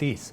30,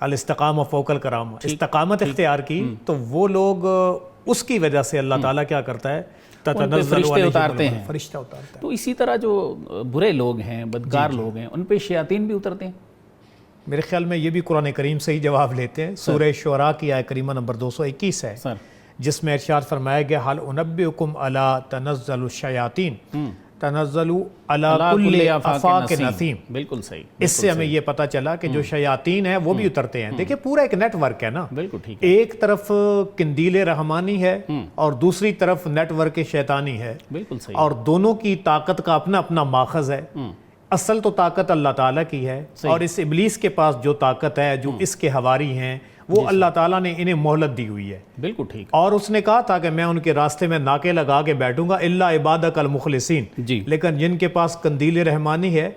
الاستقامہ فوق الکرامہ، استقامت اختیار کی، تو وہ لوگ اس کی وجہ سے اللہ تعالیٰ کیا کرتا ہے، فرشتے اتارتے ہیں، فرشتہ اتارتا ہے۔ تو اسی طرح جو برے لوگ ہیں، بدکار لوگ ہیں، ان پہ شیاطین بھی اترتے ہیں؟ میرے خیال میں یہ بھی قرآن کریم سے ہی جواب لیتے ہیں۔ سورہ شعراء کی آیت کریمہ نمبر 221 ہے، جس میں ارشاد فرمایا گیا حل انبئکم الا تنزل الشیاطین تنزل علی کل افاق نسیم۔ بالکل صحیح۔ اس سے ہمیں یہ پتہ چلا کہ جو شیاطین ہیں وہ بھی اترتے ہیں۔ دیکھیں پورا ایک نیٹ ورک ہے نا، بالکل ٹھیک، ایک طرف قندیل رحمانی ہے اور دوسری طرف نیٹ ورک شیطانی ہے، بالکل صحیح، اور دونوں کی طاقت کا اپنا اپنا ماخذ ہے۔ اصل تو طاقت اللہ تعالیٰ کی ہے، اور اس ابلیس کے پاس جو طاقت ہے، جو اس کے حواری ہیں، وہ اللہ تعالیٰ نے انہیں مہلت دی ہوئی ہے۔ بالکل ٹھیک، اور اس نے کہا تھا کہ میں ان کے راستے میں ناکے لگا کے بیٹھوں گا الا عبادک المخلصین، جی، لیکن جن کے پاس قندیل رحمانی ہے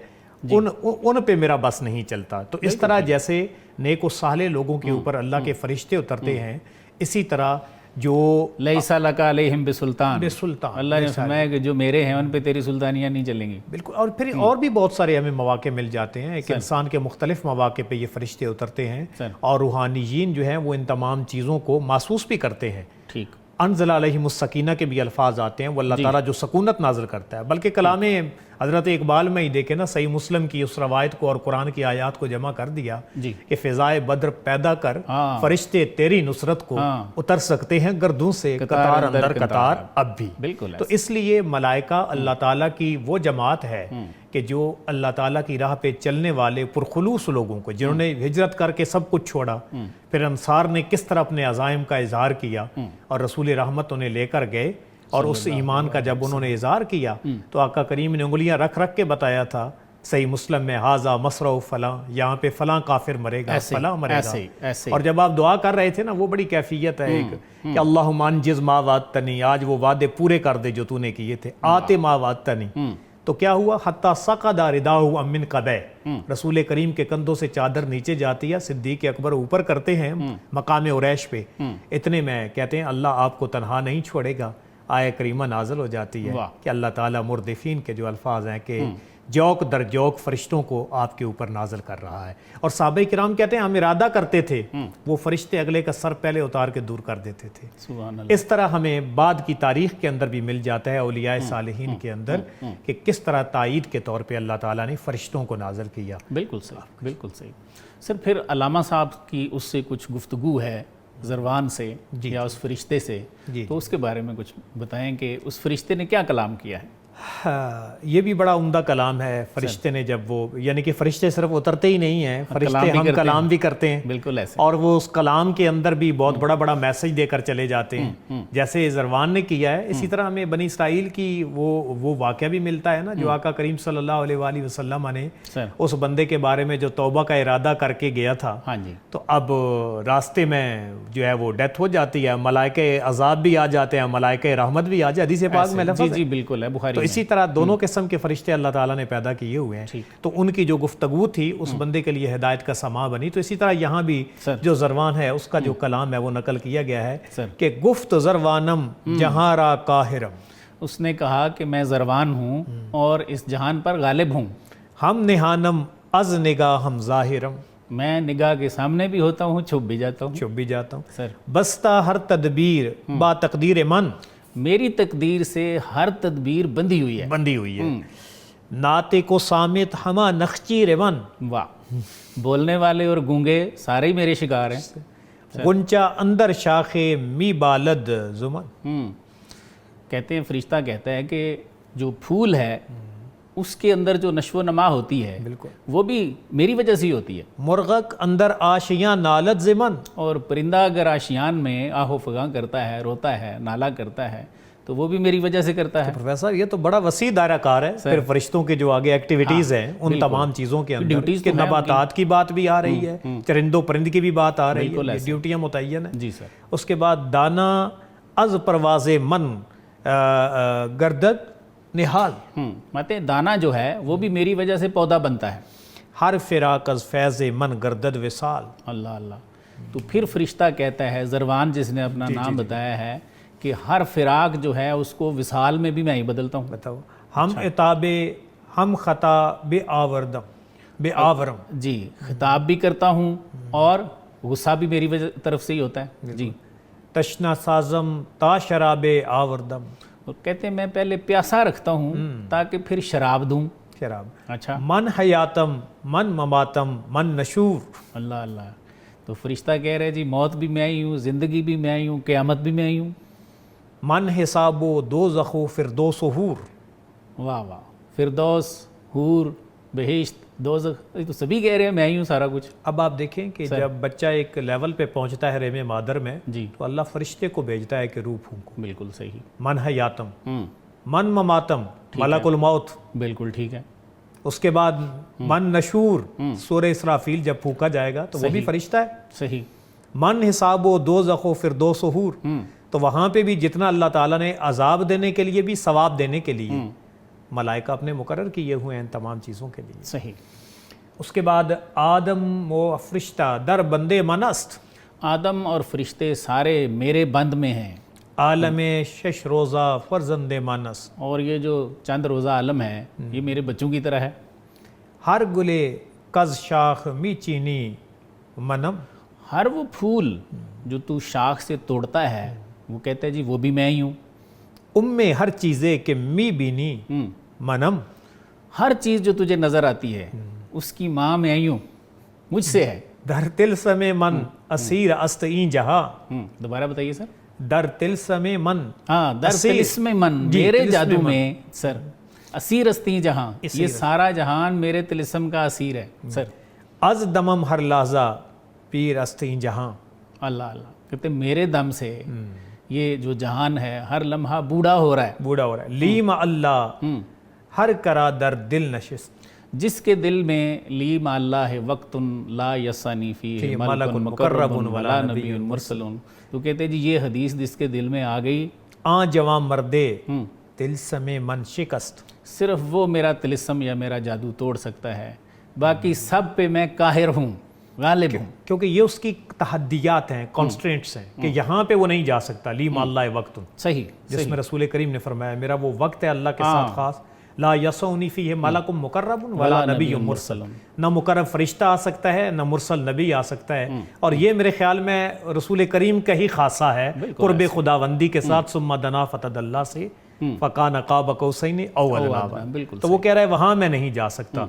ان پہ میرا بس نہیں چلتا۔ تو اس طرح جیسے نیک و صالح لوگوں کے اوپر اللہ کے فرشتے اترتے ہیں، اسی طرح جو لیس لک علیہم بسلطان، بسلطان، اللہ نے فرمایا کہ جو میرے ہیں ان پہ تیری سلطانیاں نہیں چلیں گی۔ بالکل، اور پھر اور بھی بہت سارے ہمیں مواقع مل جاتے ہیں کہ انسان کے مختلف مواقع پہ یہ فرشتے اترتے ہیں، اور روحانیین جو ہیں وہ ان تمام چیزوں کو محسوس بھی کرتے ہیں۔ ٹھیک، انزل علیہم السکینہ کے بھی الفاظ آتے ہیں، وہ اللہ تعالیٰ جو سکونت نازل کرتا ہے۔ بلکہ کلام حضرت اقبال میں ہی دیکھیں نا، صحیح مسلم کی اس روایت کو اور قرآن کی آیات کو جمع کر دیا کہ فضائے بدر پیدا کر فرشتے تیری نصرت کو اتر سکتے ہیں گردوں سے قطار اندر قطار اب بھی۔ بالکل، تو اس لیے ملائکہ اللہ تعالیٰ کی وہ جماعت ہے کہ جو اللہ تعالیٰ کی راہ پہ چلنے والے پرخلوص لوگوں کو، جنہوں نے ہجرت کر کے سب کچھ چھوڑا، پھر انصار نے کس طرح اپنے عزائم کا اظہار کیا اور رسول رحمت انہیں لے کر گئے، اور اس ایمان کا جب انہوں نے اظہار کیا تو آقا کریم نے انگلیاں رکھ رکھ کے بتایا تھا صحیح مسلم میں، ھذا مصرع فلاں، یہاں پہ فلاں کافر مرے گا، فلاں مرے گا۔ اور جب آپ دعا کر رہے تھے نا، وہ بڑی کیفیت ہے ایک کہ اللہم انجز ما وعدتنی، آج وہ وعدے پورے کر دے جو تو نے کیے تھے، آتے ما وعدتنی۔ تو کیا ہوا، حتی سقط رداہ من قدح، رسول کریم کے کندھوں سے چادر نیچے جاتی ہے، صدیق اکبر اوپر کرتے ہیں مقام عریش پہ، اتنے میں کہتے ہیں اللہ آپ کو تنہا نہیں چھوڑے گا۔ آیہ کریمہ نازل ہو جاتی ہے کہ اللہ تعالیٰ مردفین کے جو الفاظ ہیں کہ جوک در جوک فرشتوں کو آپ کے اوپر نازل کر رہا ہے، اور صحابہ کرام کہتے ہیں ہم ارادہ کرتے تھے وہ فرشتے اگلے کا سر پہلے اتار کے دور کر دیتے تھے۔ سبحان اللہ۔ اس طرح ہمیں بعد کی تاریخ کے اندر بھی مل جاتا ہے، اولیاء صالحین کے اندر، کہ کس طرح تائید کے طور پہ اللہ تعالیٰ نے فرشتوں کو نازل کیا۔ بالکل صحیح، بالکل صحیح۔ سر پھر علامہ صاحب کی اس سے کچھ گفتگو ہے زروان سے یا اس فرشتے سے، تو اس کے بارے میں کچھ بتائیں کہ اس فرشتے نے کیا کلام کیا ہے؟ یہ بھی بڑا عمدہ کلام ہے۔ فرشتے نے جب وہ، یعنی کہ فرشتے صرف اترتے ہی نہیں ہیں، فرشتے ہم کلام بھی کرتے ہیں، بالکل ایسے، اور وہ اس کلام کے اندر بھی بہت بڑا بڑا میسج دے کر چلے جاتے ہیں، جیسے زروان نے کیا ہے۔ اسی طرح ہمیں بنی اسرائیل کی وہ واقعہ بھی ملتا ہے نا، جو آقا کریم صلی اللہ علیہ وآلہ وسلم نے اس بندے کے بارے میں جو توبہ کا ارادہ کر کے گیا تھا، تو اب راستے میں جو ہے وہ ڈیتھ ہو جاتی ہے، ملائکہ عذاب بھی آ جاتے ہیں، ملائکہ رحمت بھی آ جاتے ہیں، حدیث پاک میں لفظ ہے۔ جی بالکل ہے، بخاری میں۔ اسی طرح دونوں قسم کے فرشتے اللہ تعالیٰ نے پیدا کیے ہوئے ہیں، تو ان کی جو گفتگو تھی اس بندے کے لیے ہدایت کا سماع بنی۔ تو اسی طرح یہاں بھی جو زروان ہے اس کا جو کلام ہے وہ نقل کیا گیا ہے کہ گفت زروانم جہاں را قاہرم، اس نے کہا کہ میں زروان ہوں اور اس جہان پر غالب ہوں، ہم نہانم از نگاہ ہم ظاہرم، میں نگاہ کے سامنے بھی ہوتا ہوں، چھپ بھی جاتا ہوں، چھپ بھی جاتا ہوں، سر بستہ ہر تدبیر با تقدیر من، میری تقدیر سے ہر تدبیر بندھی ہوئی ہے، بندھی ہوئی ہے، ناطق کو سامت ہما نخچیر من، واہ، بولنے والے اور گونگے سارے ہی میرے شکار ہیں، گنچا اندر شاخ می بالد زمن، کہتے ہیں فرشتہ کہتا ہے کہ جو پھول ہے اس کے اندر جو نشو و نما ہوتی ہے وہ بھی میری وجہ سے ہی ہوتی ہے، مرغک اندر آشیاں نالت زمن، اور پرندہ اگر آشیان میں آہ و فغاں کرتا ہے، روتا ہے، نالا کرتا ہے، تو وہ بھی میری وجہ سے کرتا ہے۔ پروفیسر یہ تو بڑا وسیع دائرہ کار ہے، پھر فرشتوں کے جو آگے ایکٹیویٹیز ہیں ان تمام چیزوں کے اندر کہ نباتات کی بات بھی آ رہی ہے، چرندوں پرند کی بھی بات آ رہی ہے، ڈیوٹیاں متعین ہیں۔ جی سر۔ اس کے بعد دانا از پرواز من گردد نہال، ماتے دانا جو ہے وہ بھی میری وجہ سے پودا بنتا ہے، ہر فراق از فیض من گردد وصال، اللہ اللہ۔ تو پھر فرشتہ کہتا ہے، زروان جس نے اپنا نام بتایا ہے، کہ ہر فراق جو ہے اس کو وصال میں بھی میں ہی بدلتا ہوں۔ بتاؤ، ہم عتاب ہم خطا بے آوردم، بے آورم، جی خطاب بھی کرتا ہوں اور غصہ بھی میری وجہ طرف سے ہی ہوتا ہے. جی تشنا سازم تا شراب آوردم، اور کہتے ہیں میں پہلے پیاسا رکھتا ہوں تاکہ پھر شراب دوں. شراب. اچھا من حیاتم من مماتم من نشور، اللہ اللہ. تو فرشتہ کہہ رہے جی موت بھی میں ہی ہوں، زندگی بھی میں ہی ہوں، قیامت بھی میں ہی ہوں. من حساب و دوزخ و فردوس و حور. واہ واہ. فردوس، حور، بہشت، دوزخ، یہ تو سبھی کہہ رہے ہیں میں ہی ہوں سارا کچھ. اب آپ دیکھیں کہ جب بچہ ایک لیول پہ پہنچتا ہے رحم مادر میں جی تو اللہ فرشتے کو بھیجتا ہے کہ روح پھونکو. بالکل صحیح. من حیاتم ہوں من مماتم ملک الموت. بالکل ٹھیک ہے. اس کے بعد من نشور سورہ اسرافیل جب پھونکا جائے گا تو وہ بھی فرشتہ ہے. صحیح. من حساب و دوزخ و فردوس و حور، تو وہاں پہ بھی جتنا اللہ تعالیٰ نے عذاب دینے کے لیے بھی ثواب دینے کے لیے ملائکہ اپنے مقرر کیے ہوئے ہیں تمام چیزوں کے لیے. صحیح. اس کے بعد آدم و فرشتہ در بندے منست، آدم اور فرشتے سارے میرے بند میں ہیں. عالم شش روزہ فرزند مانس، اور یہ جو چند روزہ عالم ہے یہ میرے بچوں کی طرح ہے. ہر گلے کز شاخ می چینی منم، ہر وہ پھول جو تو شاخ سے توڑتا ہے وہ کہتا ہے جی وہ بھی میں ہی ہوں. ہر چیزیں کہ می بینی منم، ہر چیز جو تجھے نظر آتی ہے اس کی ماں میں ہی ہوں، مجھ سے ہے. در تلسم من اسیر است این جہاں. دوبارہ بتائیے سر. در تلسم من، ہاں در تلسم من، میرے تلسم جادو من. میں سر. اسیر استی جہاں، یہ سارا جہان میرے تلسم کا اسیر ہے سر. از دمم ہر لحظہ پیر است این جہاں. اللہ اللہ. کہتے ہیں میرے دم سے یہ جو جہان ہے ہر لمحہ بوڑھا ہو رہا ہے. بوڑھا ہو رہا ہے. لیم اللہ ہر کرا در دل نشست، جس کے دل میں لیم اللہ ہے وقت لا یسانی فی ملک مقرب ولا نبی مرسل. تو کہتے ہیں جی یہ حدیث جس کے دل میں آ گئی، آ جوان مردے تلسم من شکست، صرف وہ میرا تلسم یا میرا جادو توڑ سکتا ہے، باقی سب پہ میں قاہر ہوں، غالب ہوں. کیونکہ یہ اس کی تحدیات ہیں، کانسٹرینٹس ہیں کہ یہاں پہ وہ نہیں جا سکتا. لیم اللہ وقت، صحیح. جس میں رسول کریم نے فرمایا میرا وہ وقت ہے اللہ کے ساتھ خاص. لا یسونی فیہ ملک مقرب ولا نبی مرسل، نہ مقرب فرشتہ آ سکتا ہے نہ مرسل نبی آ سکتا ہے. اور یہ میرے خیال میں رسول کریم کا ہی خاصہ ہے قرب خداوندی کے ساتھ. ثم دنا فتدلی سے فکان قاب قوسین او ادنی. تو وہ کہہ رہا ہے وہاں میں نہیں جا سکتا.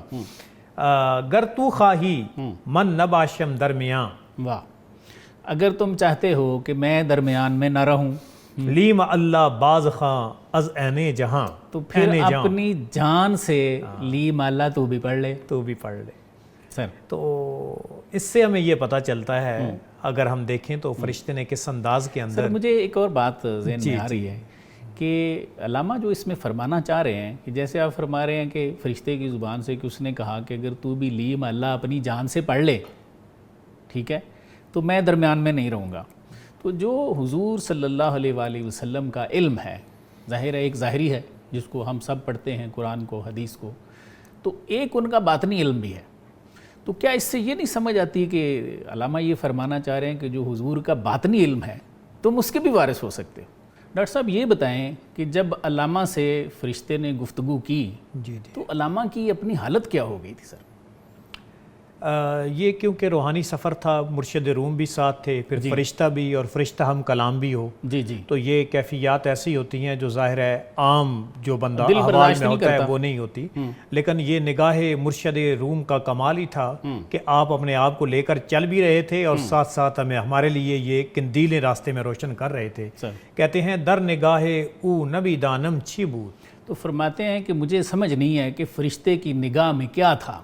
گر تو خواہی من نباشم درمیان، واہ. اگر تم چاہتے ہو کہ میں درمیان میں نہ رہوں، لیم اللہ باز خاں از عین جہاں، تو پھر اپنی جان سے لیم اللہ تو بھی پڑھ لے. تو بھی پڑھ لے سر. تو اس سے ہمیں یہ پتہ چلتا ہے اگر ہم دیکھیں تو فرشتے نے کس انداز کے اندر. سر مجھے ایک اور بات ذہن میں آ رہی ہے کہ علامہ جو اس میں فرمانا چاہ رہے ہیں کہ جیسے آپ فرما رہے ہیں کہ فرشتے کی زبان سے کہ اس نے کہا کہ اگر تو بھی لیم اللہ اپنی جان سے پڑھ لے، ٹھیک ہے، تو میں درمیان میں نہیں رہوں گا. تو جو حضور صلی اللہ علیہ وآلہ وسلم کا علم ہے، ظاہر ہے ایک ظاہری ہے جس کو ہم سب پڑھتے ہیں، قرآن کو، حدیث کو، تو ایک ان کا باطنی علم بھی ہے. تو کیا اس سے یہ نہیں سمجھ آتی کہ علامہ یہ فرمانا چاہ رہے ہیں کہ جو حضور کا باطنی علم ہے تم اس کے بھی وارث ہو سکتے ہو؟ ڈاکٹر صاحب یہ بتائیں کہ جب علامہ سے فرشتے نے گفتگو کی تو علامہ کی اپنی حالت کیا ہو گئی تھی سر؟ یہ کیونکہ روحانی سفر تھا، مرشد روم بھی ساتھ تھے، پھر فرشتہ بھی، اور فرشتہ ہم کلام بھی ہو. جی تو یہ کیفیات ایسی ہوتی ہیں جو ظاہر ہے عام جو بندہ احوال میں ہوتا ہے وہ نہیں ہوتی. لیکن یہ نگاہ مرشد روم کا کمال ہی تھا کہ آپ اپنے آپ کو لے کر چل بھی رہے تھے اور ساتھ ساتھ ہمارے لیے یہ قندیلیں راستے میں روشن کر رہے تھے. کہتے ہیں در نگاہ او نبی دانم چھی بود. تو فرماتے ہیں کہ مجھے سمجھ نہیں ہے کہ فرشتے کی نگاہ میں کیا تھا.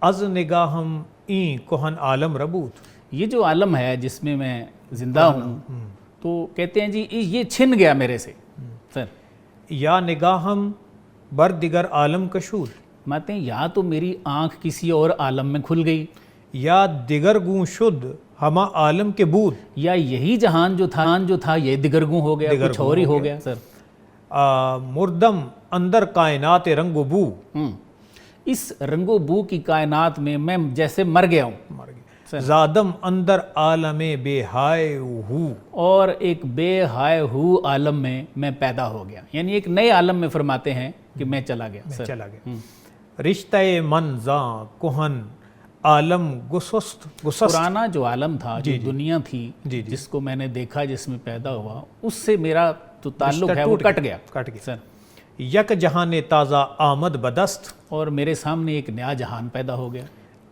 از نگاہم این کوہن عالم ربوت. یہ جو عالم ہے جس میں میں زندہ ہوں، تو کہتے ہیں جی یہ چھن گیا میرے سے سر. یا نگاہم بر دیگر عالم کشود. ماتے ہیں یا تو میری آنکھ کسی اور عالم میں کھل گئی، یا دیگر گوں شد ہما عالم کے بود. یا یہی جہان جو تھا یہ دیگر گوں ہو گیا، کچھ اور ہی ہو گیا سر. مردم اندر کائنات رنگ و بو. اس رنگ و بو کی کائنات میں میں جیسے مر گیا ہوں. زادم اندر عالم بے ہائے ہو. اور ایک بے ہائے ہو عالم میں پیدا ہو گیا، یعنی ایک نئے عالم میں فرماتے ہیں کہ میں چلا گیا. رشتہ من زاں کہن عالم گسست پرانا جو عالم تھا، جو دنیا تھی، جس کو میں نے دیکھا، جس میں پیدا ہوا، اس سے میرا تو تعلق ہے وہ کٹ گیا سر. یک جہان تازہ آمد بدست، اور میرے سامنے ایک نیا جہان پیدا ہو گیا.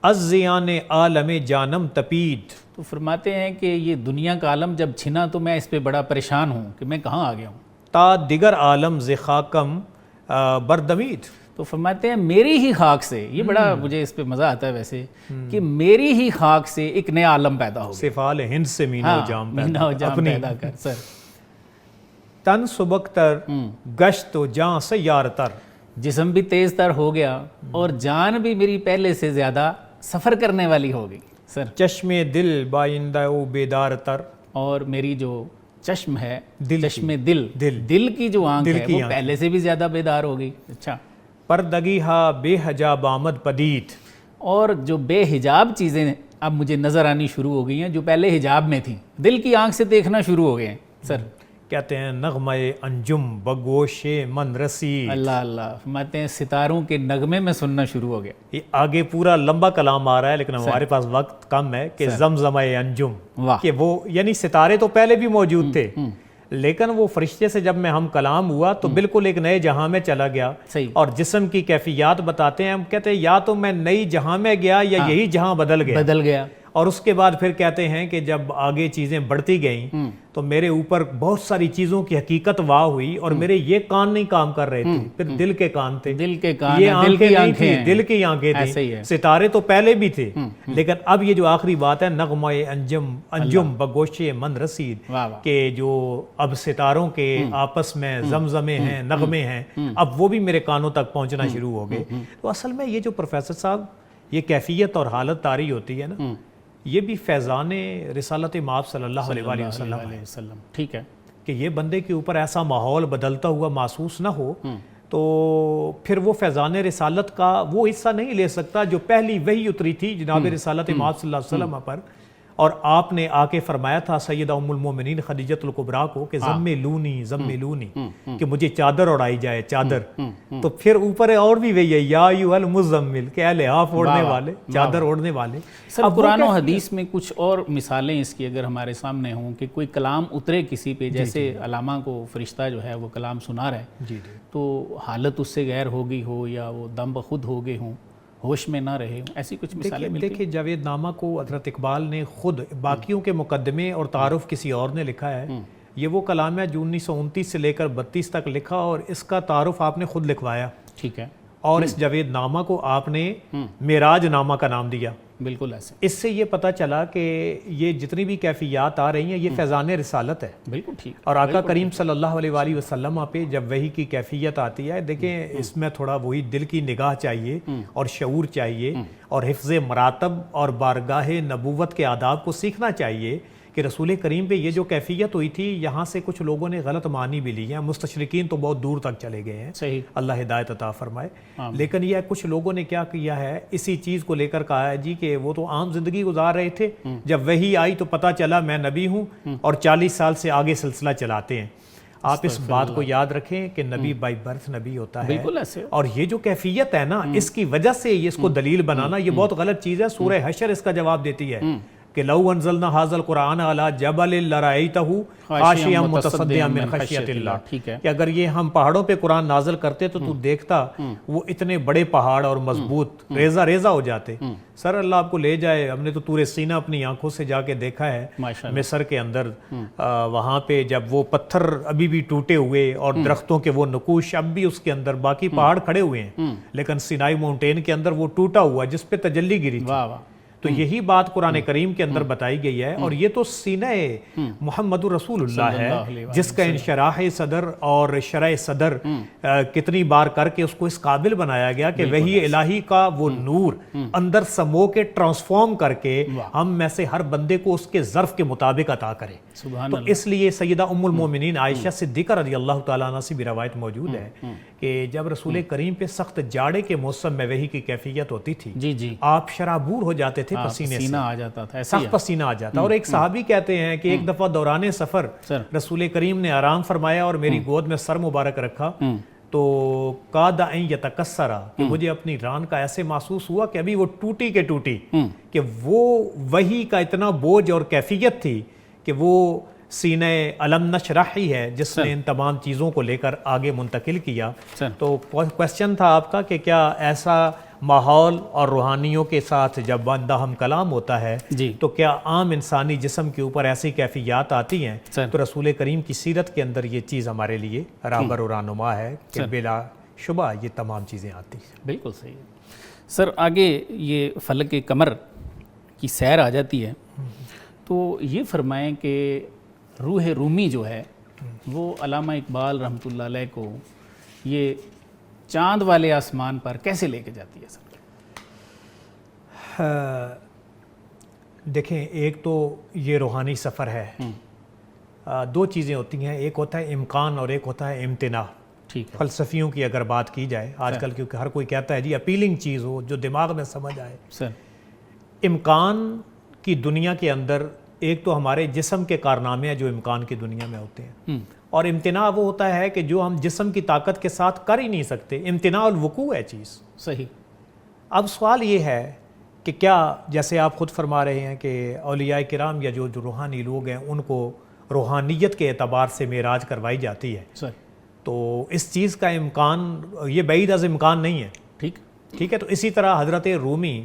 از زیان عالم جانم تپید، تو فرماتے ہیں کہ یہ دنیا کا عالم جب چھنا تو میں اس پہ بڑا پریشان ہوں کہ میں کہاں آ گیا ہوں. تا دیگر عالم ز خاکم بردمید، تو فرماتے ہیں میری ہی خاک سے، یہ بڑا مجھے اس پہ مزہ آتا ہے ویسے، کہ میری ہی خاک سے ایک نیا عالم پیدا ہو گیا. سفال ہند سے مینا و جام پیدا کر سر. تن سبک تر گشت و جان سے یار تر، جسم بھی تیز تر ہو گیا اور جان بھی میری پہلے سے زیادہ سفر کرنے والی ہو گئی سر. چشم دل بائندہ و بیدار تر، اور میری جو چشم ہے، چشم دل کی جو آنکھ ہے وہ پہلے سے بھی زیادہ بیدار ہو گئی. اچھا. پردگی ہا بے حجاب آمد پدید، اور جو بے حجاب چیزیں اب مجھے نظر آنی شروع ہو گئی ہیں جو پہلے حجاب میں تھیں، دل کی آنکھ سے دیکھنا شروع ہو گئے ہیں سر. کہتے ہیں نغمہ انجم بگوش من رسید، اللہ اللہ، فرماتے ہیں ستاروں کے نغمے میں سننا شروع ہو گیا. یہ آگے پورا لمبا کلام آ رہا ہے لیکن ہمارے پاس وقت کم ہے کہ زمزمہ انجم، کہ وہ یعنی ستارے تو پہلے بھی موجود تھے لیکن وہ فرشتے سے جب میں ہم کلام ہوا تو بالکل ایک نئے جہاں میں چلا گیا. اور جسم کی کیفیات بتاتے ہیں، ہم کہتے ہیں یا تو میں نئی جہاں میں گیا یا یہی جہاں بدل گیا. اور اس کے بعد پھر کہتے ہیں کہ جب آگے چیزیں بڑھتی گئیں تو میرے اوپر بہت ساری چیزوں کی حقیقت واہ ہوئی، اور میرے یہ کان نہیں کام کر رہے تھے، پھر دل کے کان تھے، یہ آنکھیں نہیں تھیں، دل کی آنکھیں تھیں. ستارے تو پہلے بھی تھے لیکن اب یہ جو آخری بات ہے نغمہ انجم بگوش من رسید، کہ جو اب ستاروں کے آپس میں زمزمے ہیں، نغمے ہیں، اب وہ بھی میرے کانوں تک پہنچنا شروع ہو گئے. تو اصل میں یہ جو پروفیسر صاحب یہ کیفیت اور حالت طاری ہوتی ہے نا، یہ بھی فیضان رسالت مآب صلی اللہ علیہ وسلم، ٹھیک ہے، کہ یہ بندے کے اوپر ایسا ماحول بدلتا ہوا محسوس نہ ہو تو پھر وہ فیضان رسالت کا وہ حصہ نہیں لے سکتا جو پہلی وحی اتری تھی جناب رسالت مآب صلی اللہ علیہ وسلم پر. اور آپ نے آ کے فرمایا تھا سیدہ ام المومنین خدیجۃ الکبریٰ کو کہ زملونی کہ مجھے چادر اڑائی جائے، چادر. تو پھر اوپر اور بھی وہی ہے یا ایھا المزمل کہ اے لحاف اوڑھنے والے، چادر اوڑھنے والے. سر قرآن و حدیث میں کچھ اور مثالیں اس کی اگر ہمارے سامنے ہوں کہ کوئی کلام اترے کسی پہ، جیسے علامہ کو فرشتہ جو ہے وہ کلام سنا رہا ہے تو حالت اس سے غیر ہو گئی ہو یا وہ دم بخود ہو گئے ہوں، ہوش میں نہ رہے ہوں، ایسی کچھ مثالیں ملتی ہیں. دیکھیں جاوید نامہ کو حضرت اقبال نے خود باقیوں کے مقدمے اور تعارف کسی اور نے لکھا ہے. یہ وہ کلام ہے جو 1929 سے لے کر 32 تک لکھا اور اس کا تعارف آپ نے خود لکھوایا. ٹھیک ہے. اور اس جاوید نامہ کو آپ نے معراج نامہ کا نام دیا. بالکل ایسے. اس سے یہ پتہ چلا کہ یہ جتنی بھی کیفیات آ رہی ہیں یہ فیضان رسالت ہے. بالکل ٹھیک. اور آقا کریم صلی اللہ علیہ وآلہ وسلم پہ جب وحی کی کیفیت آتی ہے، دیکھیں اس میں تھوڑا وہی دل کی نگاہ چاہیے اور شعور چاہیے اور حفظ مراتب اور بارگاہ نبوت کے آداب کو سیکھنا چاہیے کہ رسول کریم پہ یہ جو کیفیت ہوئی تھی یہاں سے کچھ لوگوں نے غلط معنی بھی لی ہیں. مستشرقین تو بہت دور تک چلے گئے ہیں، صحیح، اللہ ہدایت عطا فرمائے. لیکن یہ کچھ لوگوں نے کیا کیا ہے، اسی چیز کو لے کر کہا ہے جی کہ وہ تو عام زندگی گزار رہے تھے، جب وحی آئی تو پتہ چلا میں نبی ہوں اور 40 سال سے آگے سلسلہ چلاتے ہیں. آپ اس بات کو یاد رکھیں کہ نبی بائی برتھ نبی ہوتا ہے. اور یہ جو کیفیت ہے نا اس کی وجہ سے اس کو دلیل بنانا یہ بہت غلط چیز ہے. سورہ حشر اس کا جواب دیتی ہے کہ لو انزلنا ھذا القرآن علی جبل لرأیتہ خاشعا متصدعا من خشیۃ اللہ، کہ اگر یہ ہم پہاڑوں پہ قرآن نازل کرتے تو دیکھتا وہ اتنے بڑے پہاڑ اور مضبوط ریزہ ریزہ ہو جاتے. سر اللہ آپ کو لے جائے، ہم نے تو طور سینہ اپنی آنکھوں سے جا کے دیکھا ہے مصر کے اندر. وہاں پہ جب وہ پتھر ابھی بھی ٹوٹے ہوئے اور درختوں کے وہ نقوش اب بھی اس کے اندر، باقی پہاڑ کھڑے ہوئے ہیں لیکن سینائی ماؤنٹین کے اندر وہ ٹوٹا ہوا جس پہ تجلی گری تھی. تو یہی بات قرآن کریم کے اندر بتائی گئی ہے. اور یہ تو سینہ محمد رسول اللہ ہے جس کا انشراح صدر اور شرح صدر کتنی بار کر کے اس کو اس قابل بنایا گیا کہ وحی الہی کا وہ نور اندر سمو کے ٹرانسفارم کر کے ہم میں سے ہر بندے کو اس کے ظرف کے مطابق عطا کرے. تو اس لیے سیدہ ام المومنین عائشہ صدیقہ رضی اللہ تعالیٰ عنہ سے بھی روایت موجود ہے کہ جب رسول کریم پہ سخت جاڑے کے موسم میں وحی کی کیفیت ہوتی تھی آپ شرابور ہو جاتے تھے، پسینے سے آ جاتا تھا، سخت پسینہ آ جاتا. اور ایک صحابی کہتے ہیں کہ ایک دفعہ دوران سفر رسول کریم نے آرام فرمایا اور میری گود میں سر مبارک رکھا تو قاد ان یتکسرا کہ مجھے اپنی ران کا ایسے محسوس ہوا کہ ابھی وہ ٹوٹی کے ٹوٹی، کہ وہ وحی کا اتنا بوجھ اور کیفیت تھی کہ وہ سینہ علم نشرح ہی ہے جس نے ان تمام چیزوں کو لے کر آگے منتقل کیا۔ تو کوشچن تھا آپ کا کہ کیا ایسا ماحول اور روحانیوں کے ساتھ جب بندہ ہم کلام ہوتا ہے تو کیا عام انسانی جسم کے اوپر ایسی کیفیات آتی ہیں؟ تو رسول کریم کی سیرت کے اندر یہ چیز ہمارے لیے رہبر و رہنما ہے کہ بلا شبہ یہ تمام چیزیں آتی ہیں۔ بالکل صحیح ہے سر۔ آگے یہ فلک قمر کی سیر آ جاتی ہے، تو یہ فرمائیں کہ روح رومی جو ہے وہ علامہ اقبال رحمۃ اللہ علیہ کو یہ چاند والے آسمان پر کیسے لے کے جاتی ہے سر؟ دیکھیں، ایک تو یہ روحانی سفر ہے، دو چیزیں ہوتی ہیں، ایک ہوتا ہے امکان اور ایک ہوتا ہے امتناع۔ ٹھیک ہے، فلسفیوں کی اگر بات کی جائے آج کل، کیونکہ ہر کوئی کہتا ہے جی اپیلنگ چیز ہو جو دماغ میں سمجھ آئے۔ سر امکان کی دنیا کے اندر ایک تو ہمارے جسم کے کارنامے ہیں جو امکان کی دنیا میں ہوتے ہیں، اور امتناع وہ ہوتا ہے کہ جو ہم جسم کی طاقت کے ساتھ کر ہی نہیں سکتے، امتناع الوقوع ہے چیز۔ صحیح۔ اب سوال یہ ہے کہ کیا جیسے آپ خود فرما رہے ہیں کہ اولیاء کرام یا جو روحانی لوگ ہیں ان کو روحانیت کے اعتبار سے معراج کروائی جاتی ہے، سر تو اس چیز کا امکان یہ بعید از امکان نہیں ہے۔ ٹھیک ہے، تو اسی طرح حضرت رومی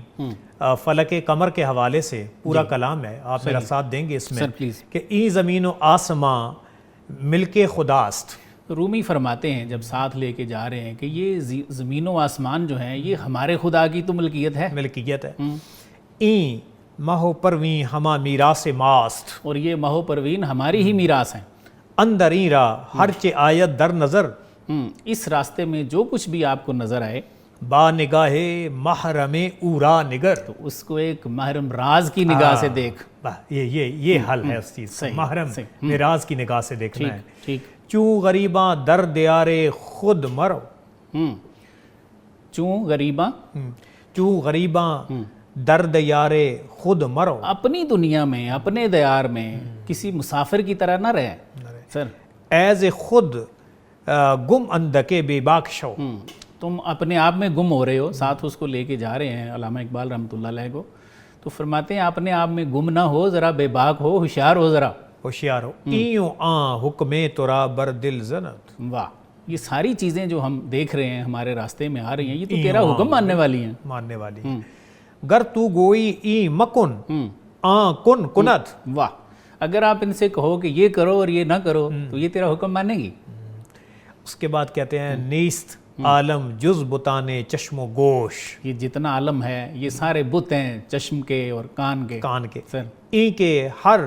فلک قمر کے حوالے سے پورا کلام ہے، آپ میرا ساتھ دیں گے اس میں کہ ای زمین و آسماں ملک خداست۔ رومی فرماتے ہیں جب ساتھ لے کے جا رہے ہیں کہ یہ زمین و آسمان جو ہیں یہ ہمارے خدا کی تو ملکیت ہے، این مہو پروین ہما میراث ماست، اور یہ مہو پروین ہماری ہی میراث ہیں۔ اندر این را ہر چے آیت در نظر، اس راستے میں جو کچھ بھی آپ کو نظر آئے با نگاہ محرم اورا نگر، تو اس کو ایک محرم راز کی نگاہ سے دیکھ۔ یہ حل ہے اس چیز، محرم راز کی نگاہ سے دیکھنا ہے۔ ٹھیک۔ چوں غریباں در دیار خود مرو، چوں غریباں در دیار خود مرو، اپنی دنیا میں اپنے دیار میں کسی مسافر کی طرح نہ رہے سر، ایز خود گم اندکے بے باک شو، تم اپنے آپ میں گم ہو رہے ہو، ساتھ اس کو لے کے جا رہے ہیں علامہ اقبال رحمۃ اللہ علیہ کو، تو فرماتے ہیں اپنے آپ میں گم نہ ہو، ذرا بے باک ہو، ہوشیار ہو، ذرا ہوشیار ہو۔ ایوں آن حکم ترا بر دل زنت، واہ، یہ ساری چیزیں جو ہم دیکھ رہے ہیں ہمارے راستے میں آ رہی ہیں یہ تو تیرا حکم ماننے والی ہیں۔ گر تو گوئی ای مکن آن کن کنت، واہ، اگر آپ ان سے کہو کہ یہ کرو اور یہ نہ کرو تو یہ تیرا حکم مانیں گی۔ اس کے بعد کہتے ہیں نیست عالم جز بتانے چشم و گوش، یہ جتنا عالم ہے یہ سارے بت ہیں چشم کے اور کان کے سر، این کے ہر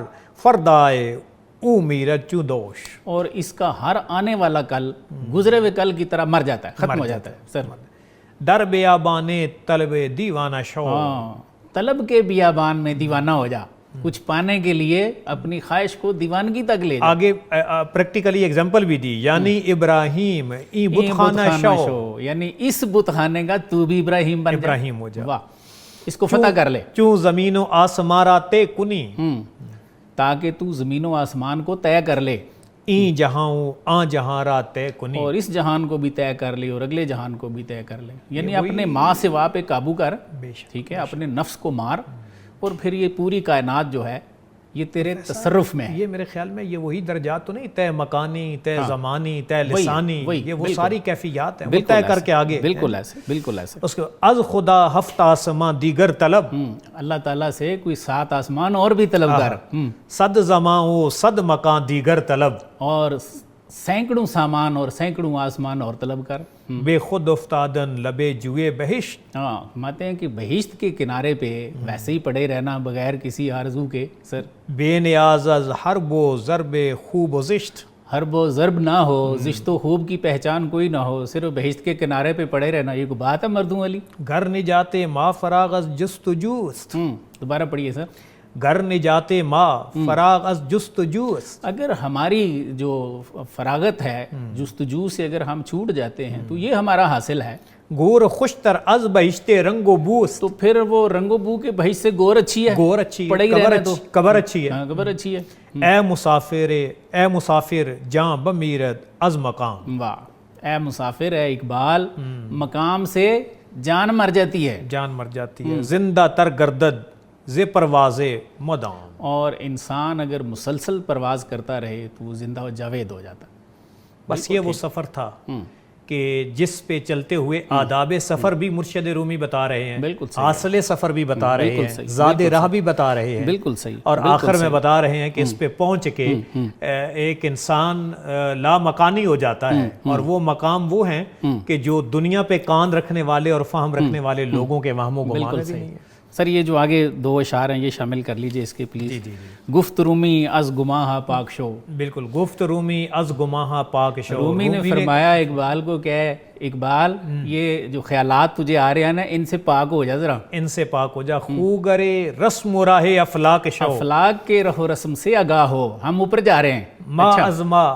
فردائے او میرت چو دوش، اور اس کا ہر آنے والا کل گزرے ہوئے کل کی طرح مر جاتا ہے، ختم ہو جاتا ہے سر۔ در بیابانے طلب دیوانہ شو، طلب کے بیابان میں دیوانہ ہو جا، کچھ پانے کے لیے اپنی خواہش کو دیوانگی تک لے جا۔ آگے پریکٹیکلی اگزامپل بھی دی، یعنی ابراہیم ای بت خانہ شو، یعنی اس بت خانے کا تو بھی ابراہیم بن جا، ابراہیم ہو جا، واہ، اس کو فتح کر لے۔ چوں زمین و آسمارا تے کنی، تاکہ تو زمین و آسمان کو طے کر لے، این جہاں آ جہاں را طے کنی، اور اس جہان کو بھی طے کر لے اور اگلے جہان کو بھی طے کر لے، یعنی اپنے ماں سے واہ پہ قابو کر، ٹھیک ہے، اپنے نفس کو مار، اور پھر یہ پوری کائنات جو ہے یہ تیرے تصرف میں ہے۔ یہ میرے خیال میں یہ وہی درجات تو نہیں، طے مکانی، طے زمانی، طے لسانی، یہ وہ ساری کیفیات ہیں، وہ طے کر کے آگے۔ بالکل ایسے، بالکل ایسے۔ اس کے از خدا ہفت آسمان دیگر طلب، اللہ تعالیٰ سے کوئی 7 آسمان اور بھی طلب کر، صد زماں و صد مکان دیگر طلب، اور سینکڑوں سامان اور سینکڑوں آسمان اور طلب کر، بے خود افتادن لبے جوئے بہشت، فرماتے ہیں کہ بہشت کے کنارے پہ ویسے ہی پڑے رہنا بغیر کسی آرزو کے سر، بے نیاز از حرب و ضرب خوب و زشت، حرب و ضرب نہ ہو، زشت و خوب کی پہچان کوئی نہ ہو، صرف بہشت کے کنارے پہ پڑے رہنا، یہ کوئی بات ہے مردوں والی؟ گھر نجاتے ما فراغ از جستجوست، دوبارہ پڑھیے سر۔ گھر نجاتے ما فراغ از جستجوست، اگر ہماری جو فراغت ہے جستجو سے اگر ہم چھوٹ جاتے ہیں تو یہ ہمارا حاصل ہے۔ گور خوشتر از بہشتے رنگ و بوست، تو پھر وہ رنگ و بو کے بہشت سے گور اچھی ہے، گور اچھی ہے، پڑے ہی رہنا تو قبر اچھی ہے، قبر اچھی ہے۔ اے مسافر جاں بمیرت از مقام، واہ، اے مسافر اے اقبال، مقام سے جان مر جاتی ہے، جان مر جاتی ہے، زندہ تر گردد ز پرواز مدام، اور انسان اگر مسلسل پرواز کرتا رہے تو وہ زندہ و جاوید ہو جاتا۔ بس یہ وہ سفر تھا کہ جس پہ چلتے ہوئے آداب سفر بھی مرشد رومی بتا رہے ہیں، بالکل صحیح، حاصل سفر بھی بتا رہے بالکل ہیں، صحیح، زاد راہ بھی بتا رہے ہیں، بالکل صحیح، اور آخر میں بتا رہے ہیں کہ اس پہ پہنچ کے ایک انسان لا مکانی ہو جاتا ہے، اور وہ مقام وہ ہیں کہ جو دنیا پہ کان رکھنے والے اور فہم رکھنے والے لوگوں کے وہم و گمان بھی نہیں ہے۔ سر یہ جو آگے دو اشعار ہیں یہ شامل کر لیجئے اس کے پلیز۔ گفت رومی از گماہ پاک شو، بالکل، گفت رومی از گماہ پاک شو، رومی نے فرمایا اقبال کو کہ اقبال یہ جو خیالات تجھے آ رہے ہیں نا ان سے پاک ہو جا، ذرا ان سے پاک ہو جا، خوگرے رسم و راہ افلاک شو، افلاک کے رہ و رسم سے آگاہ ہو، ہم اوپر جا رہے ہیں، ما ازما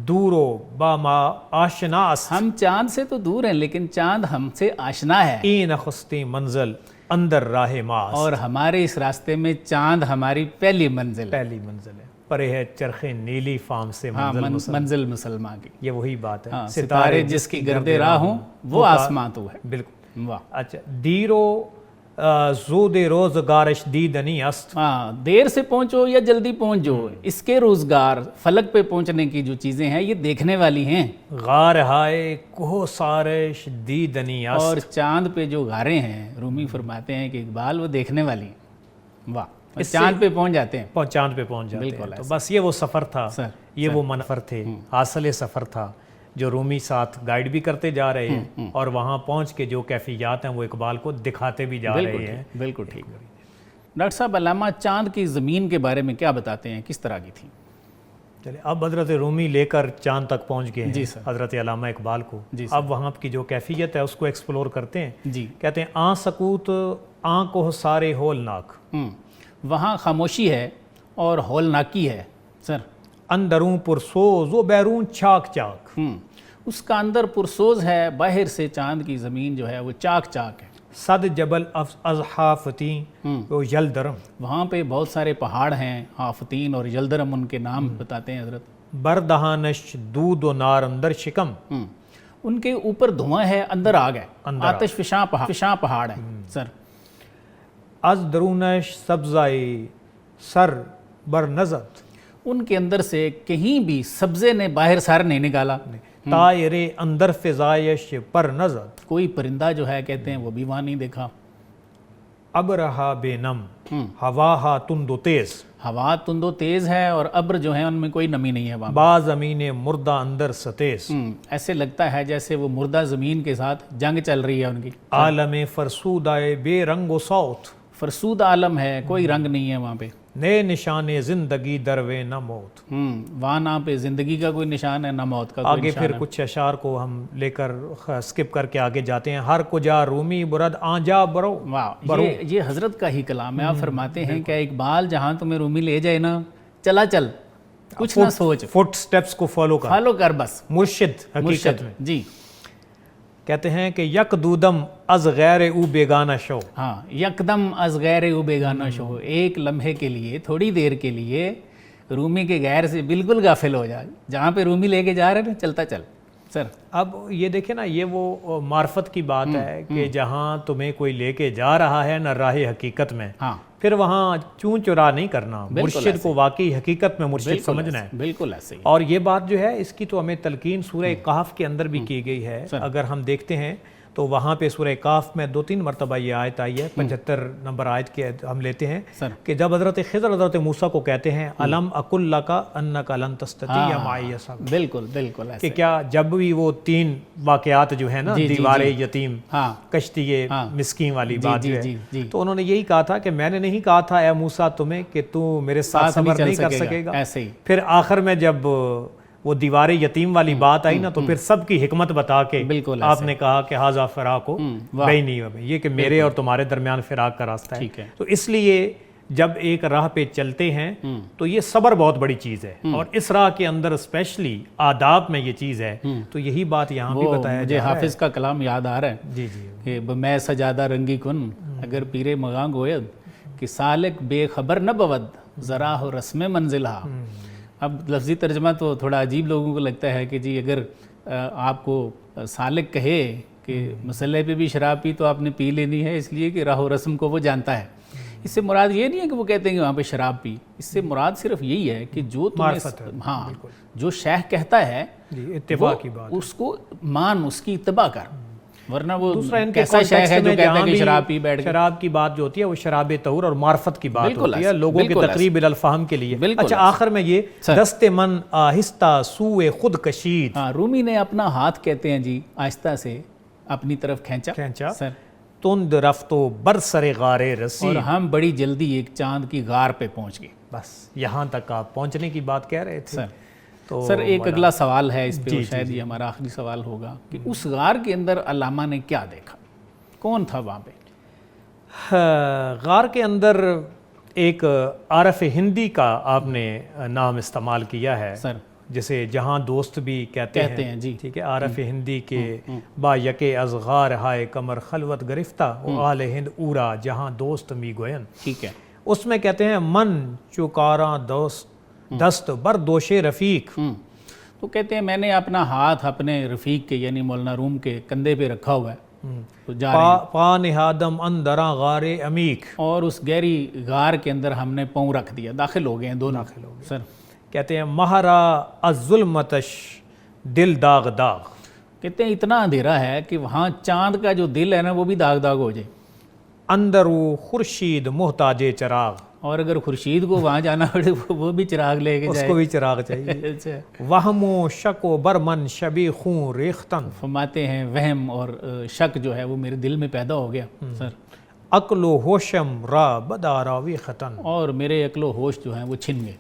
دورو با ما آشنا است، ہم چاند سے تو دور ہیں لیکن چاند ہم سے آشنا ہے، این خستی منزل اندر راہ ماست، اور ہمارے اس راستے میں چاند ہماری پہلی منزل ہے، پہلی منزل ہے، پرے ہے چرخ نیلی فام سے منزل مسلمان کی، یہ وہی بات ہے، ستارے جس کی گرد راہ ہوں وہ آسمان تو ہے، بالکل۔ واہ، اچھا، دیرو زود روزگارش دیدنی است، ہاں، دیر سے پہنچو یا جلدی پہنچ جو، اس کے روزگار فلک پہ پہنچنے کی جو چیزیں ہیں یہ دیکھنے والی ہیں، غار ہائے کوہ سارش دیدنی است، اور چاند پہ جو غاریں ہیں رومی فرماتے ہیں کہ اقبال وہ دیکھنے والی ہیں، واہ، چاند پہ پہنچ جاتے ہیں، چاند پہ پہنچ جاتے ہیں۔ تو بس یہ وہ سفر تھا، یہ وہ منفر تھے، حاصل سفر تھا جو رومی ساتھ گائیڈ بھی کرتے جا رہے ہیں، اور وہاں پہنچ کے جو کیفیات ہیں وہ اقبال کو دکھاتے بھی جا رہے ہیں۔ بالکل ٹھیک۔ ڈاکٹر صاحب علامہ چاند کی زمین کے بارے میں کیا بتاتے ہیں، کس طرح کی تھی؟ چلے اب حضرت رومی لے کر چاند تک پہنچ گئے ہیں حضرت علامہ اقبال کو، اب وہاں کی جو کیفیت ہے اس کو ایکسپلور کرتے ہیں۔ جی، کہتے ہیں آن سکوت آن کو سارے ہولناک، وہاں خاموشی ہے اور ہولناکی ہے سر، اندروں پرسوز و بیرون چاک چاک، اس کا اندر پرسوز ہے، باہر سے چاند کی زمین جو ہے وہ چاک چاک ہے، صد جبل از حافتین و یلدرم، وہاں پہ بہت سارے پہاڑ ہیں، حافتین اور یلدرم ان کے نام بتاتے ہیں حضرت، بردہانش دود و نار اندر شکم، ان کے اوپر دھواں ہے اندر آگ ہے، آتش فشاں پہاڑ ہے سر، از درونش سبزائی سر بر نزد، ان کے اندر سے کہیں بھی سبزے نے باہر سر نہیں نکالا، طائرے اندر فضائش پر نزد، کوئی پرندہ جو ہے کہتے ہیں وہ بھی وہاں نہیں دیکھا، اب رہا بے نم ہوا ہا تند و تیز، ہوا تند و تیز ہے اور ابر جو ہیں ان میں کوئی نمی نہیں ہے وہاں، با زمین مردہ اندر ستیز، ایسے لگتا ہے جیسے وہ مردہ زمین کے ساتھ جنگ چل رہی ہے ان کی، عالم فرسود آئے بے رنگ و صوت، فرسود عالم ہے، کوئی رنگ نہیں ہے وہاں پہ، نئے نشان زندگی دروے نہ موت، وہاں نہ پہ زندگی کا کوئی نشان ہے نہ موت کا کوئی آگے نشان پھر ہے۔ کچھ اشعار کو ہم لے کر سکپ کر کے آگے جاتے ہیں۔ ہر کجا رومی برد آنجا برو، واہ، یہ حضرت کا ہی کلام ہے، آپ فرماتے ہیں کہ اقبال جہاں تمہیں رومی لے جائے نا چلا چل، کچھ نہ سوچ، فٹ سٹیپس کو فالو کر بس، مرشد حقیقت میں جی، کہتے ہیں کہ یک دودم از غیر او بیگانہ شو، ہاں، یکدم از غیر او بیگانہ شو، ایک لمحے کے لیے، تھوڑی دیر کے لیے رومی کے غیر سے بالکل غافل ہو جائے، جہاں پہ رومی لے کے جا رہے ہیں چلتا چل سر۔ اب یہ دیکھیں نا، یہ وہ معرفت کی بات ہے کہ جہاں تمہیں کوئی لے کے جا رہا ہے نہ راہ حقیقت میں، ہاں، پھر وہاں چون چرا نہیں کرنا، مرشد کو واقعی حقیقت میں مرشد سمجھنا ہے، بالکل ایسے ہی، اور یہ بات جو ہے اس کی تو ہمیں تلقین سورہ کہف کے اندر بھی کی گئی ہے۔ اگر ہم دیکھتے ہیں تو وہاں پہ سورہ کہف میں 2-3 مرتبہ یہ آیت آئی ہے، 75 نمبر آیت کے ہم لیتے ہیں کہ جب حضرت خضر حضرت موسیٰ کو کہتے ہیں الم اقل لک انک لن تستطیع معی صبرا، بالکل بالکل ایسے، کہ کیا جب بھی وہ 3 واقعات جو ہیں نا، دیوار یتیم، کشتی مسکین والی بات جو ہے، تو انہوں نے یہی کہا تھا کہ میں نے نہیں کہا تھا اے موسیٰ تمہیں کہ تو میرے ساتھ صبر نہیں کر سکے گا، ایسے ہی، پھر آخر میں جب وہ دیوار یتیم والی بات آئی نا تو پھر سب کی حکمت بتا کے آپ نے کہا کہ ہاذا فراق ہو بینی و بین، یہ کہ میرے اور تمہارے درمیان فراق کا راستہ ہے۔ تو اس لیے جب ایک راہ پہ چلتے ہیں تو یہ صبر بہت بڑی چیز ہے، اور اس راہ کے اندر اسپیشلی آداب میں یہ چیز ہے، تو یہی بات یہاں بھی بتایا مجھے حافظ کا کلام یاد آ رہا ہے، جی جی، کہ میں سجادہ رنگی کن اگر پیرے مغاں گوید، کہ سالک بے خبر نہ بود ذرا ہو رسم منزل ہا۔ اب لفظی ترجمہ تو تھوڑا عجیب لوگوں کو لگتا ہے کہ جی اگر آپ کو سالک کہے کہ مسئلے پہ بھی شراب پی تو آپ نے پی لینی ہے، اس لیے کہ راہ و رسم کو وہ جانتا ہے. اس سے مراد یہ نہیں ہے کہ وہ کہتے ہیں کہ وہاں پہ شراب پی، اس سے مراد صرف یہی ہے کہ جو تمہیں ہاں جو شیخ کہتا ہے اتباع کی بات، اس کو مان، اس کی اتباع کر. ورنہ وہ دوسرا ان کے کیسا شیخ ہے جو کہتا ہے کہ شراب پی بیٹھ گئے. شراب کی بات جو ہوتی ہے وہ شراب طہور اور معرفت کی بات ہوتی ہے، لوگوں کے تقریب الفہم کے لیے. اچھا آخر میں یہ دست من آہستہ سوئے خود کشید. ہاں، رومی نے اپنا ہاتھ کہتے ہیں جی آہستہ سے اپنی طرف کھینچا سر، تند رفتو برسر غارے رسی، اور ہم بڑی جلدی ایک چاند کی غار پہ پہنچ گئے. بس یہاں تک آپ پہنچنے کی بات کہہ رہے تھے. سر ایک اگلا سوال ہے اس پہ، شاید یہ ہمارا آخری سوال ہوگا کہ اس غار کے اندر علامہ نے کیا دیکھا؟ کون تھا وہاں پہ؟ غار کے اندر ایک عارف ہندی کا آپ نے نام استعمال کیا ہے سر، جسے جہاں دوست بھی کہتے ہیں جی. ٹھیک ہے، عارف ہندی کے با یکے از غار ہائے کمر خلوت گرفتہ و آل ہند اورا جہاں دوست می گوین. ٹھیک ہے. اس میں کہتے ہیں من چکاراں دوست دست بر دوش رفیق. تو کہتے ہیں میں نے اپنا ہاتھ اپنے رفیق کے یعنی مولانا روم کے کندھے پہ رکھا ہوا ہے، تو جا رہے ہیں. پا نہادم اندراں غار عمیق، اور اس گہری غار کے اندر ہم نے پاؤں رکھ دیا، داخل ہو گئے ہیں دونوں. سر کہتے ہیں مہرا الظلمتش دل داغ داغ. کہتے ہیں اتنا اندھیرا ہے کہ وہاں چاند کا جو دل ہے نا وہ بھی داغ داغ ہو جائے. اندرو خورشید محتاج چراغ، اور اگر خورشید کو وہاں جانا پڑے وہ بھی چراغ لے کے جائے، اس کو بھی چراغ چاہیے. وہم و شک و برمن شبی خون ریختن. فرماتے ہیں وہم اور شک جو ہے وہ میرے دل میں پیدا ہو گیا. سر عقل و ہوشم را بدارا ویختن، اور میرے عقل و ہوش جو ہیں وہ چھن گئے.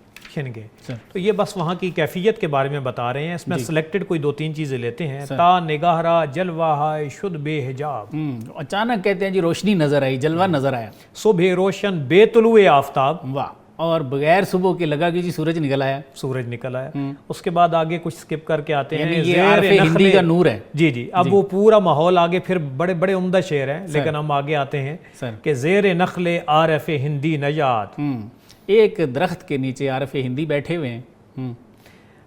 تو یہ بس وہاں کی کیفیت کے بارے میں بتا رہے ہیں. اس میں سلیکٹڈ کوئی 2-3 چیزیں لیتے ہیں. تا نگاہ را جلوہ ہائے شد بے حجاب، اچانک کہتے ہیں جی روشنی نظر آئی، جلوہ نظر آیا. صبح روشن بے طلوع آفتاب، واہ. اور بغیر صبح کے لگا کہ جی سورج نکل آیا. سورج نکل آیا. اس کے بعد آگے کچھ سکپ کر کے آتے ہیں، یہ عارف ہندی کا نور ہے. جی اب وہ پورا ماحول آگے پھر بڑے بڑے عمدہ شعر ہیں، لیکن ہم آگے آتے ہیں کہ زیر نخل عارف ہندی نجات. ایک درخت کے نیچے عارف ہندی بیٹھے ہوئے ہیں.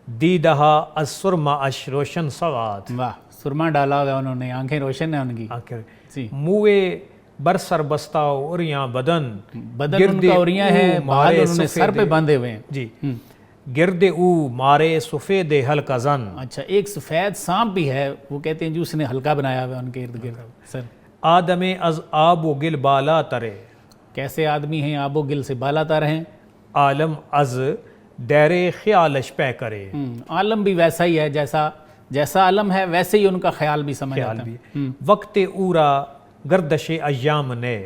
دیدہا السرما اش روشن سواد، واہ. سرما ڈالا ہوا انہوں نے، آنکھیں روشن ہیں ان کی. موے برسر بستہ اوریاں بدن ان کا اوریاں ہیں، بال انہوں نے سر پہ باندھے ہوئے ہیں. جی گرد او مارے سفید حلقہ زن. اچھا ایک سفید سانپ بھی ہے، وہ کہتے ہیں جو اس نے حلقہ بنایا ہوا ہے ان کے ارد گرد. سر آدم از آب و گل بالا ترے، کیسے آدمی ہیں آب و گل سے بالا تر ہیں. عالم از دیر خیالش پہ کرے، عالم بھی ویسا ہی ہے جیسا عالم ہے ویسے ہی ان کا خیال بھی سمجھ آتا ہے. وقت اورا گردش ایام نے،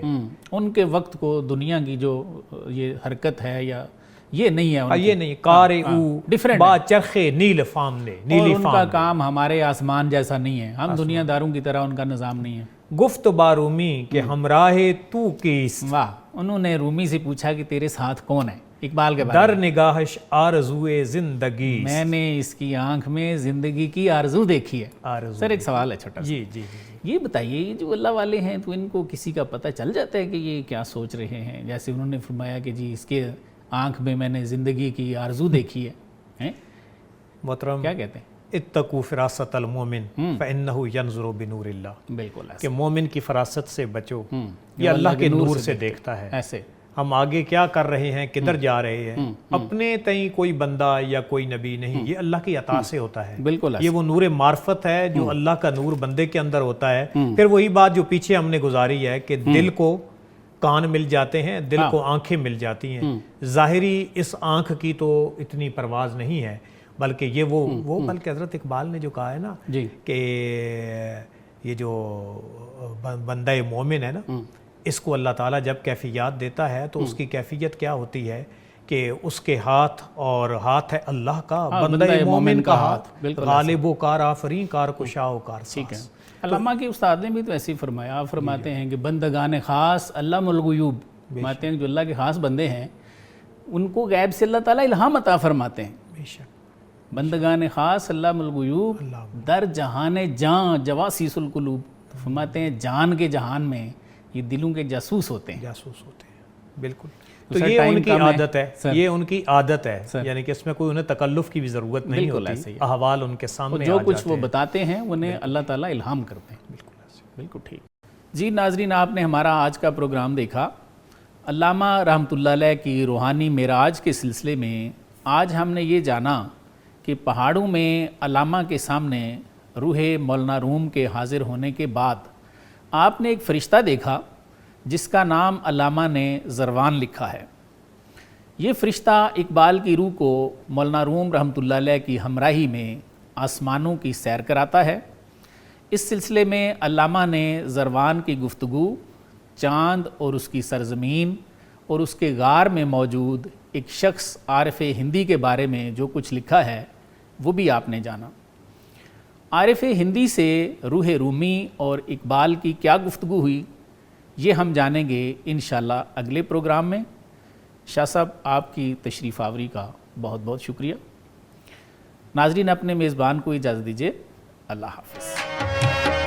ان کے وقت کو دنیا کی جو یہ حرکت ہے یا یہ نہیں ہے، یہ نہیں. کار او با چرخ نیل فام نے، نیلی ان فام کا کام ہمارے آسمان جیسا نہیں ہے، ہم دنیا داروں کی طرح ان کا نظام نہیں ہے. گفت بارومی کہ ہمراہ تو کیس. واہ. انہوں نے رومی سے پوچھا کہ تیرے ساتھ کون ہے. اقبال کے در نگاہش آرزوئے زندگی، میں نے اس کی آنکھ میں زندگی کی آرزو دیکھی ہے. سر ایک سوال ہے چھوٹا. جی یہ بتائیے یہ جو اللہ والے ہیں تو ان کو کسی کا پتہ چل جاتا ہے کہ یہ کیا سوچ رہے ہیں؟ جیسے انہوں نے فرمایا کہ جی اس کے آنکھ میں نے زندگی کی آرزو دیکھی ہے. محترم کیا کہتے ہیں؟ اتقوا فراست المومن فإنہ ینظر بنور اللہ. بالکل کہ مومن کی فراست سے بچو، یہ اللہ کے نور سے دیکھتا ہے. ایسے ہم آگے کیا کر رہے ہیں، کدھر جا رہے ہیں، اپنے تئیں کوئی بندہ یا کوئی نبی نہیں، یہ اللہ کی عطا سے ہوتا ہے. بالکل یہ وہ نور معرفت ہے جو اللہ کا نور بندے کے اندر ہوتا ہے. پھر وہی بات جو پیچھے ہم نے گزاری ہے کہ دل کو کان مل جاتے ہیں، دل کو آنکھیں مل جاتی ہیں. ظاہری اس آنکھ کی تو اتنی پرواز نہیں ہے، بلکہ یہ وہ بلکہ حضرت اقبال نے جو کہا ہے نا کہ یہ جو بندہ مومن ہے نا، اس کو اللہ تعالیٰ جب کیفیات دیتا ہے تو اس کی کیفیت کیا ہوتی ہے کہ اس کے ہاتھ، اور ہاتھ ہے اللہ کا، بندہ مومن کا ہاتھ، غالب و کار آفرین کار کشا و کار ساز. علامہ کے استاد نے بھی تو ایسے ہی فرمایا. آپ فرماتے ہیں کہ بندگان خاص علام الغیوب، فرماتے ہیں جو اللہ کے خاص بندے ہیں ان کو غیب سے اللہ تعالیٰ الہام عطا فرماتے ہیں. بے شک. بندگان خاص علام الغیوب در جہان جان جواسیس القلوب. فرماتے ہیں جان کے جہان میں یہ دلوں کے جاسوس ہوتے ہیں. بالکل. تو یہ ان کی عادت ہے, یہ ان کی عادت ہے, یعنی کہ اس میں کوئی انہیں تکلف کی بھی ضرورت نہیں ہوتی, احوال ان کے سامنے جو کچھ وہ بتاتے ہیں انہیں اللہ تعالیٰ الہام کرتے ہیں. بالکل ٹھیک. جی ناظرین, آپ نے ہمارا آج کا پروگرام دیکھا. علامہ رحمۃ اللہ علیہ کی روحانی معراج کے سلسلے میں آج ہم نے یہ جانا کہ پہاڑوں میں علامہ کے سامنے روح مولانا روم کے حاضر ہونے کے بعد آپ نے ایک فرشتہ دیکھا جس کا نام علامہ نے زروان لکھا ہے. یہ فرشتہ اقبال کی روح کو مولانا روم رحمۃ اللہ علیہ کی ہمراہی میں آسمانوں کی سیر کراتا ہے. اس سلسلے میں علامہ نے زروان کی گفتگو, چاند اور اس کی سرزمین اور اس کے غار میں موجود ایک شخص عارف ہندی کے بارے میں جو کچھ لکھا ہے وہ بھی آپ نے جانا. عارف ہندی سے روح رومی اور اقبال کی کیا گفتگو ہوئی یہ ہم جانیں گے انشاءاللہ اگلے پروگرام میں. شاہ صاحب, آپ کی تشریف آوری کا بہت بہت شکریہ. ناظرین, اپنے میزبان کو اجازت دیجیے. اللہ حافظ.